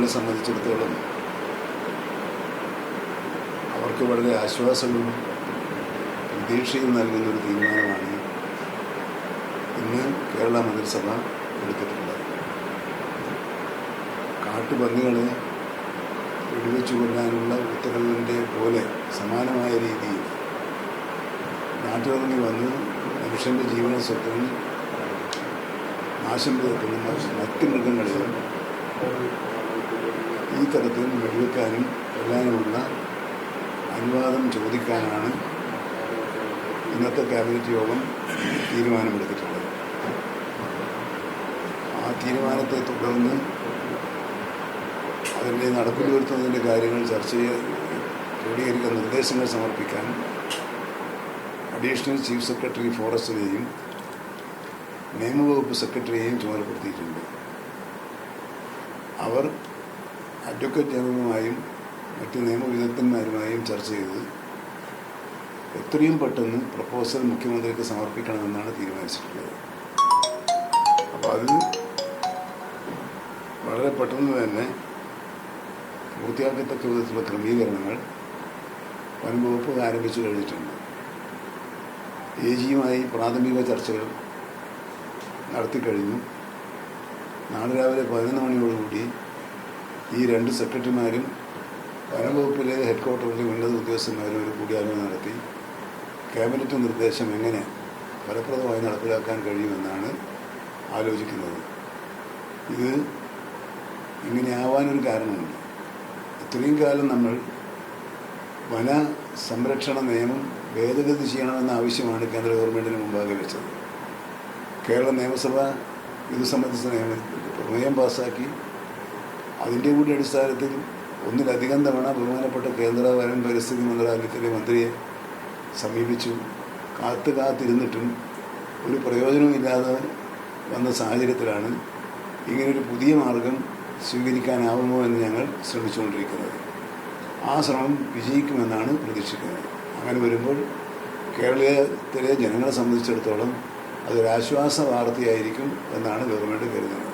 ജനങ്ങളെ സംബന്ധിച്ചിടത്തോളം അവർക്ക് വളരെ ആശ്വാസവും പ്രതീക്ഷയും നൽകുന്നൊരു തീരുമാനമാണ് ഇന്ന് കേരള മന്ത്രിസഭ എടുത്തിട്ടുള്ളത്. കാട്ടുപന്നികളെ വെടിവെച്ചു കൊല്ലാനുള്ള ഉത്തരവിൻ്റെ പോലെ സമാനമായ രീതിയിൽ നാട്ടിലിറങ്ങി വന്ന് മനുഷ്യൻ്റെ ജീവന സ്വത്തിന് നാശം തീർക്കുന്ന മറ്റ് മൃഗങ്ങളെയും ഈ തരത്തിൽ വെടിവെക്കാനും കൊല്ലാനുമുള്ള അനുവാദം ചോദിക്കാനാണ് ഇന്നത്തെ ക്യാബിനറ്റ് യോഗം തീരുമാനമെടുത്തിട്ടുള്ളത്. ആ തീരുമാനത്തെ തുടർന്ന് അതിൻ്റെ നടപ്പിൽ വരുത്തുന്നതിൻ്റെ കാര്യങ്ങൾ ചർച്ച ക്രോഡീകരിക്കുന്ന നിർദ്ദേശങ്ങൾ സമർപ്പിക്കാൻ അഡീഷണൽ ചീഫ് സെക്രട്ടറി ഫോറസ്റ്റിനെയും നിയമവകുപ്പ് സെക്രട്ടറിയെയും ചുമതലപ്പെടുത്തിയിട്ടുണ്ട്. അവർ അഡ്വക്കേറ്റ് ജനറലുമായും മറ്റ് നിയമവിദഗ്ധന്മാരുമായും ചർച്ച ചെയ്ത് എത്രയും പെട്ടെന്ന് പ്രപ്പോസൽ മുഖ്യമന്ത്രിക്ക് സമർപ്പിക്കണമെന്നാണ് തീരുമാനിച്ചിട്ടുള്ളത്. അപ്പോൾ അത് വളരെ പെട്ടെന്ന് തന്നെ പൂർത്തിയാക്കത്തക്ക വിധത്തിലുള്ള ക്രമീകരണങ്ങൾ വനംവകുപ്പ് ആരംഭിച്ചു കഴിഞ്ഞിട്ടുണ്ട്. AGയുമായി പ്രാഥമിക ചർച്ചകൾ നടത്തിക്കഴിഞ്ഞു. നാളെ രാവിലെ 11 മണിയോടുകൂടി ഈ 2 സെക്രട്ടറിമാരും വനംവകുപ്പിലെ ഹെഡ്ക്വാർട്ടറിലെ ഉന്നത ഉദ്യോഗസ്ഥന്മാരും ഒരു കൂടിയാലോചന നടത്തി ക്യാബിനറ്റ് നിർദ്ദേശം എങ്ങനെ ഫലപ്രദമായി നടപ്പിലാക്കാൻ കഴിയുമെന്നാണ് ആലോചിക്കുന്നത്. ഇത് ഇങ്ങനെ ആവാനൊരു കാരണമുണ്ട്. ഇത്രയും കാലം നമ്മൾ വന സംരക്ഷണ നിയമം ഭേദഗതി ചെയ്യണമെന്ന ആവശ്യമാണ് കേന്ദ്ര ഗവൺമെൻറ്റിന് മുമ്പാകെ വെച്ചത്. കേരള നിയമസഭ ഇത് സംബന്ധിച്ച പ്രമേയം പാസ്സാക്കി. അതിൻ്റെ കൂടി അടിസ്ഥാനത്തിൽ ഒന്നിലധികം തവണ ബഹുമാനപ്പെട്ട കേന്ദ്ര വനം പരിസ്ഥിതി മന്ത്രാലയത്തിലെ മന്ത്രിയെ സമീപിച്ചു. കാത്തിരുന്നിട്ടും ഒരു പ്രയോജനമില്ലാതെ വന്ന സാഹചര്യത്തിലാണ് ഇങ്ങനൊരു പുതിയ മാർഗം സ്വീകരിക്കാനാവുമോ എന്ന് ഞങ്ങൾ ശ്രമിച്ചുകൊണ്ടിരിക്കുന്നത്. ആ ശ്രമം വിജയിക്കുമെന്നാണ് പ്രതീക്ഷിക്കുന്നത്. അങ്ങനെ വരുമ്പോൾ കേരളത്തിലെ ജനങ്ങളെ സംബന്ധിച്ചിടത്തോളം അതൊരാശ്വാസ വാർത്തയായിരിക്കും എന്നാണ് ഗവൺമെൻറ് കരുതുന്നത്.